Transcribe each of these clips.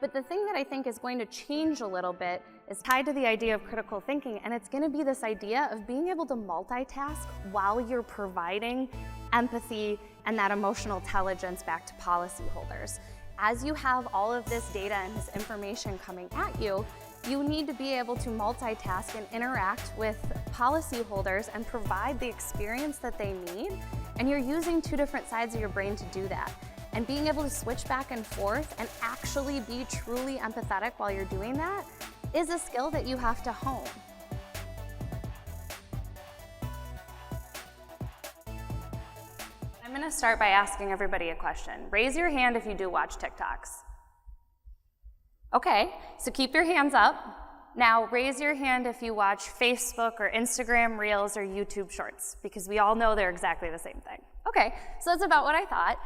But the thing that I think is going to change a little bit is tied to the idea of critical thinking, and it's going to be this idea of being able to multitask while you're providing empathy and that emotional intelligence back to policyholders. As you have all of this data and this information coming at you, you need to be able to multitask and interact with policyholders and provide the experience that they need. And you're using two different sides of your brain to do that. And being able to switch back and forth and actually be truly empathetic while you're doing that is a skill that you have to hone. I'm going to start by asking everybody a question. Raise your hand if you do watch TikToks. Okay, so keep your hands up. Now raise your hand if you watch Facebook or Instagram Reels or YouTube Shorts, because we all know they're exactly the same thing. Okay, so that's about what I thought.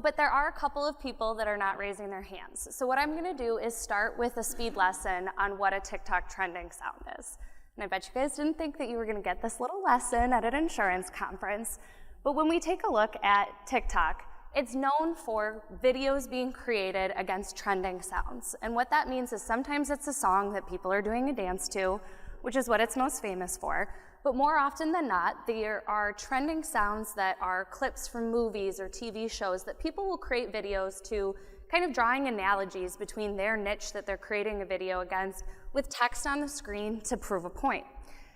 But there are a couple of people that are not raising their hands. So what I'm gonna do is start with a speed lesson on what a TikTok trending sound is. And I bet you guys didn't think that you were gonna get this little lesson at an insurance conference. But when we take a look at TikTok, it's known for videos being created against trending sounds. And what that means is sometimes it's a song that people are doing a dance to, which is what it's most famous for. But more often than not, there are trending sounds that are clips from movies or TV shows that people will create videos to, kind of drawing analogies between their niche that they're creating a video against with text on the screen to prove a point.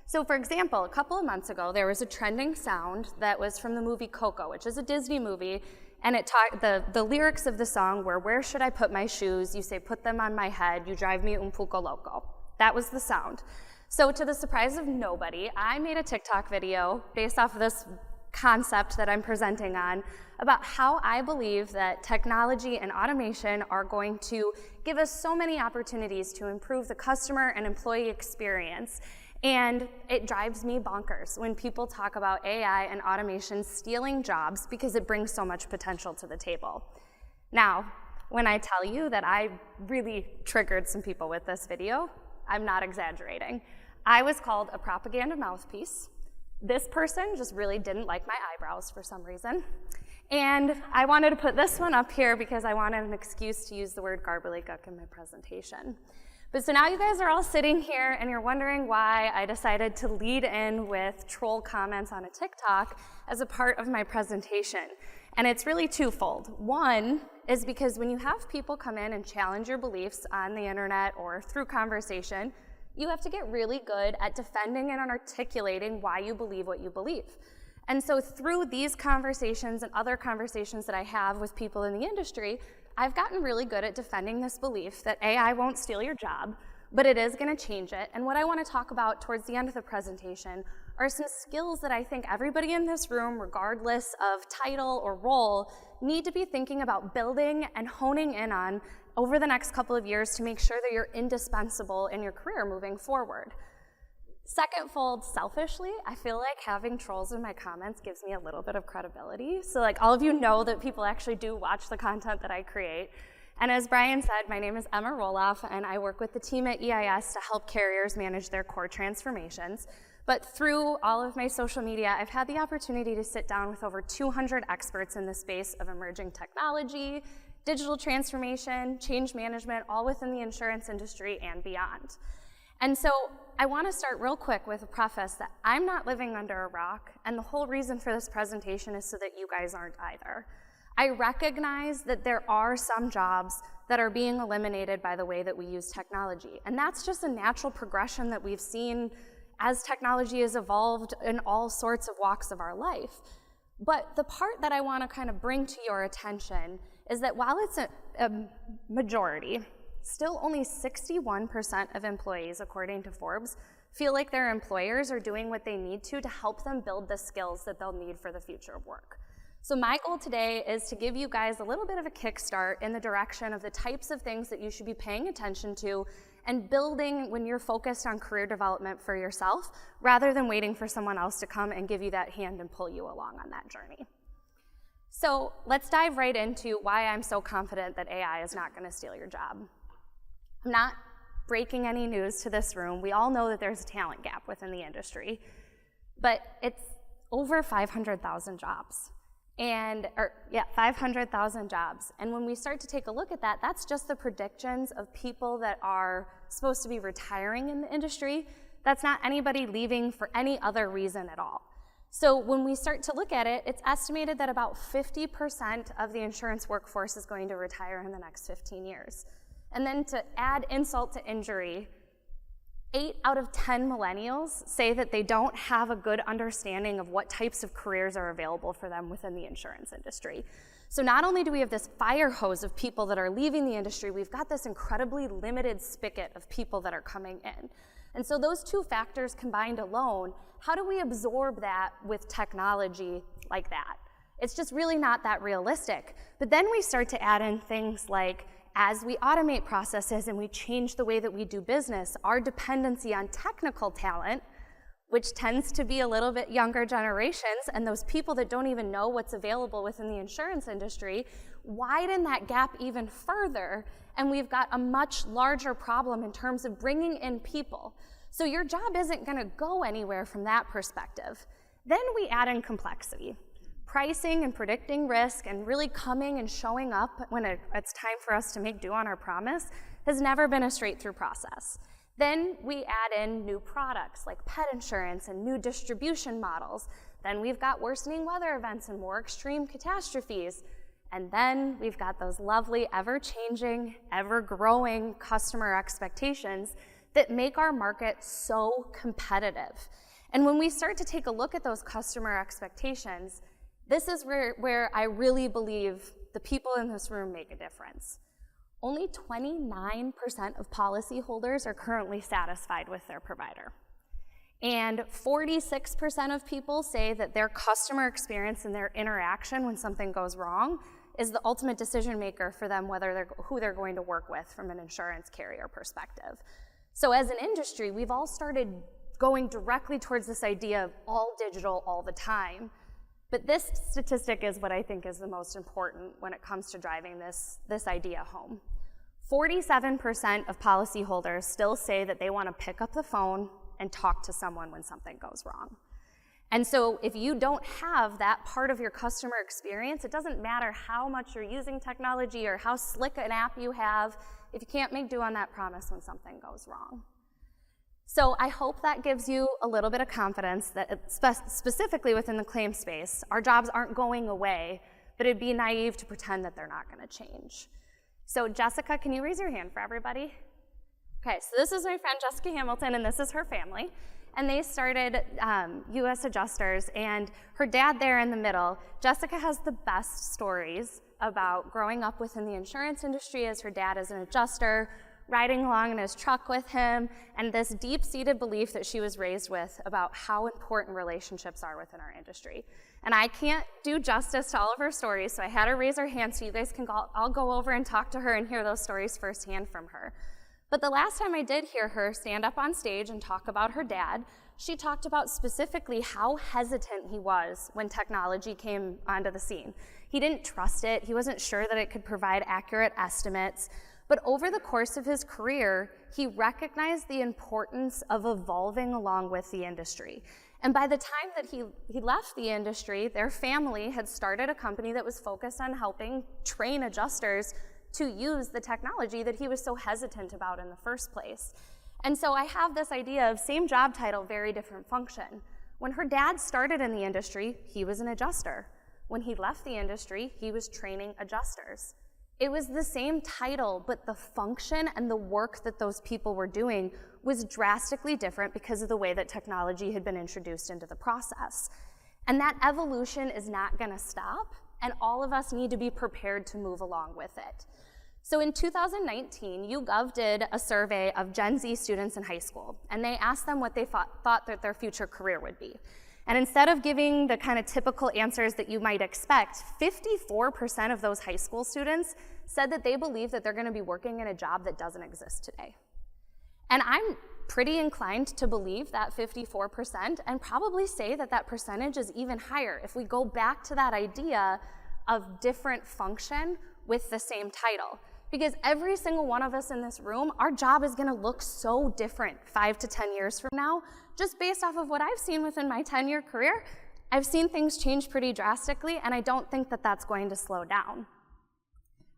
So for example, a couple of months ago, there was a trending sound that was from the movie Coco, which is a Disney movie, and the lyrics of the song were, "Where should I put my shoes? You say, put them on my head. You drive me un poco loco." That was the sound. So to the surprise of nobody, I made a TikTok video based off of this concept that I'm presenting on about how I believe that technology and automation are going to give us so many opportunities to improve the customer and employee experience. And it drives me bonkers when people talk about AI and automation stealing jobs because it brings so much potential to the table. Now, when I tell you that I really triggered some people with this video, I'm not exaggerating. I was called a propaganda mouthpiece. This person just really didn't like my eyebrows for some reason. And I wanted to put this one up here because I wanted an excuse to use the word gobbledygook in my presentation. But so now you guys are all sitting here and you're wondering why I decided to lead in with troll comments on a TikTok as a part of my presentation. And it's really twofold. One is because when you have people come in and challenge your beliefs on the internet or through conversation, you have to get really good at defending and articulating why you believe what you believe. And so through these conversations and other conversations that I have with people in the industry, I've gotten really good at defending this belief that AI won't steal your job, but it is going to change it. And what I want to talk about towards the end of the presentation are some skills that I think everybody in this room, regardless of title or role, need to be thinking about building and honing in on over the next couple of years to make sure that you're indispensable in your career moving forward. Secondfold, selfishly, I feel like having trolls in my comments gives me a little bit of credibility. So like all of you know that people actually do watch the content that I create. And as Brian said, my name is Ema Roloff, and I work with the team at EIS to help carriers manage their core transformations. But through all of my social media, I've had the opportunity to sit down with over 200 experts in the space of emerging technology, digital transformation, change management, all within the insurance industry and beyond. And so I want to start real quick with a preface that I'm not living under a rock, and the whole reason for this presentation is so that you guys aren't either. I recognize that there are some jobs that are being eliminated by the way that we use technology, and that's just a natural progression that we've seen as technology has evolved in all sorts of walks of our life. But the part that I want to kind of bring to your attention is that while it's a majority, still only 61% of employees, according to Forbes, feel like their employers are doing what they need to help them build the skills that they'll need for the future of work. So my goal today is to give you guys a little bit of a kickstart in the direction of the types of things that you should be paying attention to and building when you're focused on career development for yourself, rather than waiting for someone else to come and give you that hand and pull you along on that journey. So let's dive right into why I'm so confident that AI is not going to steal your job. I'm not breaking any news to this room. We all know that there's a talent gap within the industry, but it's over 500,000 jobs. or 500,000 jobs. And when we start to take a look at that, that's just the predictions of people that are supposed to be retiring in the industry. That's not anybody leaving for any other reason at all. So when we start to look at it, it's estimated that about 50% of the insurance workforce is going to retire in the next 15 years. And then to add insult to injury, 8 out of 10 millennials say that they don't have a good understanding of what types of careers are available for them within the insurance industry. So not only do we have this fire hose of people that are leaving the industry, we've got this incredibly limited spigot of people that are coming in. And so those two factors combined alone, how do we absorb that with technology like that? It's just really not that realistic. But then we start to add in things like, as we automate processes and we change the way that we do business, our dependency on technical talent, which tends to be a little bit younger generations, and those people that don't even know what's available within the insurance industry, widen that gap even further, and we've got a much larger problem in terms of bringing in people. So your job isn't gonna go anywhere from that perspective. Then we add in complexity. Pricing and predicting risk and really coming and showing up when it's time for us to make due on our promise has never been a straight-through process. Then we add in new products like pet insurance and new distribution models. Then we've got worsening weather events and more extreme catastrophes. And then we've got those lovely, ever-changing, ever-growing customer expectations that make our market so competitive. And when we start to take a look at those customer expectations, this is where I really believe the people in this room make a difference. Only 29% of policyholders are currently satisfied with their provider. And 46% of people say that their customer experience and their interaction when something goes wrong is the ultimate decision maker for them, who they're going to work with from an insurance carrier perspective. So as an industry, we've all started going directly towards this idea of all digital all the time. But this statistic is what I think is the most important when it comes to driving this idea home. 47% of policyholders still say that they want to pick up the phone and talk to someone when something goes wrong. And so if you don't have that part of your customer experience, it doesn't matter how much you're using technology or how slick an app you have, if you can't make due on that promise when something goes wrong. So I hope that gives you a little bit of confidence that specifically within the claim space, our jobs aren't going away, but it'd be naive to pretend that they're not gonna change. So Jessica, can you raise your hand for everybody? Okay, so this is my friend Jessica Hamilton, and this is her family. And they started US Adjusters, and her dad there in the middle. Jessica has the best stories about growing up within the insurance industry as her dad is an adjuster, riding along in his truck with him, and this deep-seated belief that she was raised with about how important relationships are within our industry. And I can't do justice to all of her stories, so I had her raise her hand so you guys can all go over and talk to her and hear those stories firsthand from her. But the last time I did hear her stand up on stage and talk about her dad, she talked about specifically how hesitant he was when technology came onto the scene. He didn't trust it, he wasn't sure that it could provide accurate estimates, but over the course of his career, he recognized the importance of evolving along with the industry. And by the time that he left the industry, their family had started a company that was focused on helping train adjusters to use the technology that he was so hesitant about in the first place. And so I have this idea of same job title, very different function. When her dad started in the industry, he was an adjuster. When he left the industry, he was training adjusters. It was the same title, but the function and the work that those people were doing was drastically different because of the way that technology had been introduced into the process. And that evolution is not gonna stop, and all of us need to be prepared to move along with it. So in 2019, YouGov did a survey of Gen Z students in high school, and they asked them what they thought that their future career would be. And instead of giving the kind of typical answers that you might expect, 54% of those high school students said that they believe that they're gonna be working in a job that doesn't exist today. And I'm pretty inclined to believe that 54% and probably say that that percentage is even higher if we go back to that idea of different function with the same title. Because every single one of us in this room, our job is gonna look so different 5 to 10 years from now, just based off of what I've seen within my 10-year career. I've seen things change pretty drastically, and I don't think that that's going to slow down.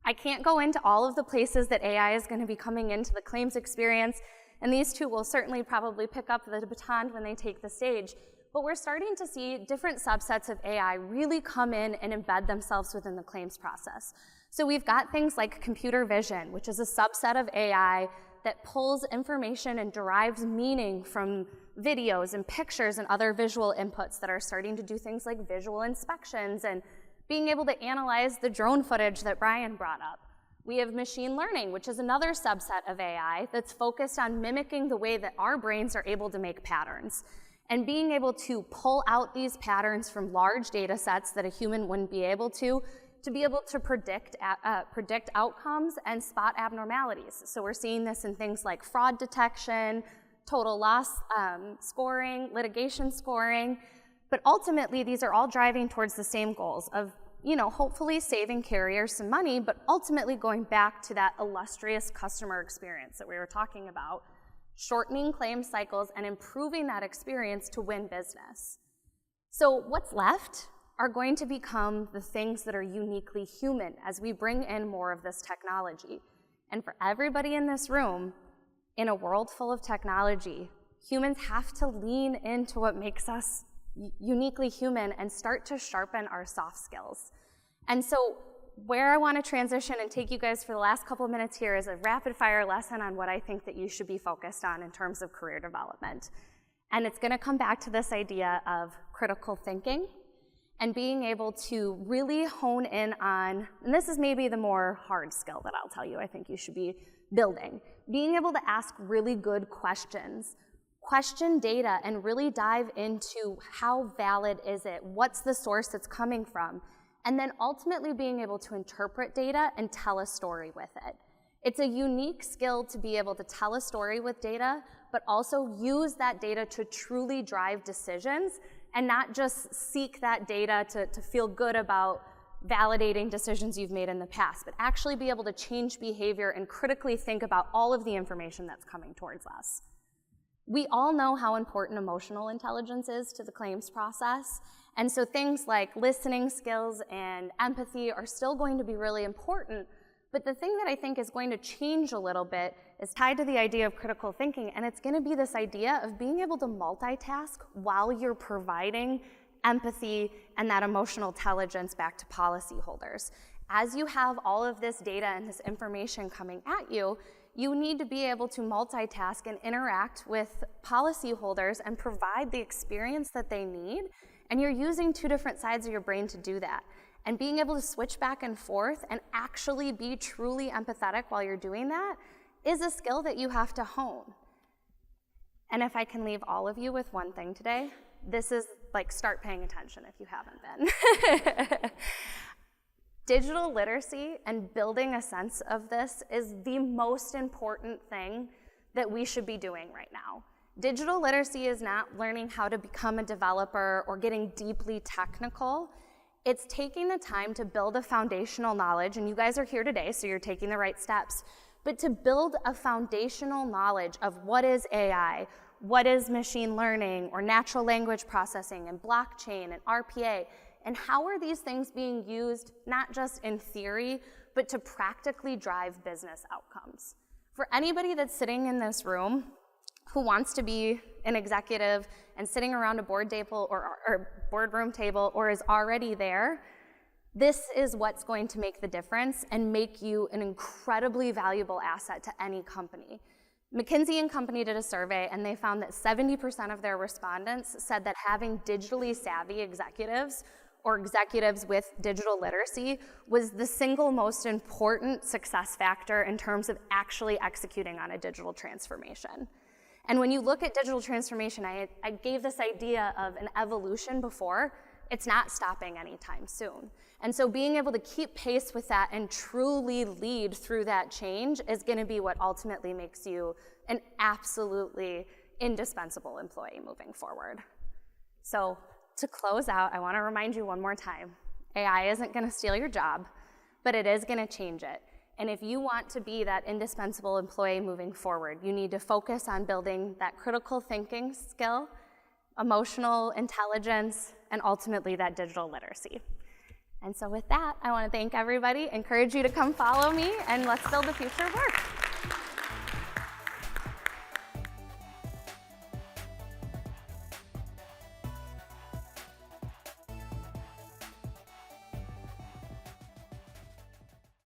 I can't go into all of the places that AI is going to be coming into the claims experience, and these two will certainly probably pick up the baton when they take the stage. But we're starting to see different subsets of AI really come in and embed themselves within the claims process. So we've got things like computer vision, which is a subset of AI that pulls information and derives meaning from videos and pictures and other visual inputs that are starting to do things like visual inspections and being able to analyze the drone footage that Brian brought up. We have machine learning, which is another subset of AI that's focused on mimicking the way that our brains are able to make patterns and being able to pull out these patterns from large data sets that a human wouldn't be able to be able to predict outcomes and spot abnormalities. So we're seeing this in things like fraud detection, total loss scoring, litigation scoring, but ultimately these are all driving towards the same goals of, hopefully saving carriers some money, but ultimately going back to that illustrious customer experience that we were talking about, shortening claim cycles and improving that experience to win business. So what's left are going to become the things that are uniquely human as we bring in more of this technology. And for everybody in this room, in a world full of technology, humans have to lean into what makes us uniquely human and start to sharpen our soft skills. And so where I want to transition and take you guys for the last couple of minutes here is a rapid fire lesson on what I think that you should be focused on in terms of career development. And it's going to come back to this idea of critical thinking and being able to really hone in on, and this is maybe the more hard skill that I'll tell you I think you should be building, being able to ask really good questions, question data, and really dive into how valid is it, what's the source it's coming from, and then ultimately being able to interpret data and tell a story with it. It's a unique skill to be able to tell a story with data, but also use that data to truly drive decisions and not just seek that data to feel good about validating decisions you've made in the past, but actually be able to change behavior and critically think about all of the information that's coming towards us. We all know how important emotional intelligence is to the claims process, and so things like listening skills and empathy are still going to be really important, but the thing that I think is going to change a little bit is tied to the idea of critical thinking, and it's going to be this idea of being able to multitask while you're providing empathy and that emotional intelligence back to policyholders. As you have all of this data and this information coming at you, you need to be able to multitask and interact with policyholders and provide the experience that they need, and you're using two different sides of your brain to do that. And being able to switch back and forth and actually be truly empathetic while you're doing that is a skill that you have to hone. And if I can leave all of you with one thing today, this is like start paying attention if you haven't been. Digital literacy and building a sense of this is the most important thing that we should be doing right now. Digital literacy is not learning how to become a developer or getting deeply technical. It's taking the time to build a foundational knowledge, and you guys are here today, so you're taking the right steps, but to build a foundational knowledge of what is AI, what is machine learning or natural language processing and blockchain and RPA, and how are these things being used not just in theory, but to practically drive business outcomes. For anybody that's sitting in this room who wants to be an executive and sitting around a board table or boardroom table or is already there, this is what's going to make the difference and make you an incredibly valuable asset to any company. McKinsey & Company did a survey, and they found that 70% of their respondents said that having digitally savvy executives or executives with digital literacy was the single most important success factor in terms of actually executing on a digital transformation. And when you look at digital transformation, I gave this idea of an evolution before. It's not stopping anytime soon. And so being able to keep pace with that and truly lead through that change is going to be what ultimately makes you an absolutely indispensable employee moving forward. So to close out, I want to remind you one more time, AI isn't going to steal your job, but it is going to change it. And if you want to be that indispensable employee moving forward, you need to focus on building that critical thinking skill, emotional intelligence, and ultimately that digital literacy. And so with that, I want to thank everybody, encourage you to come follow me, and let's build the future of work.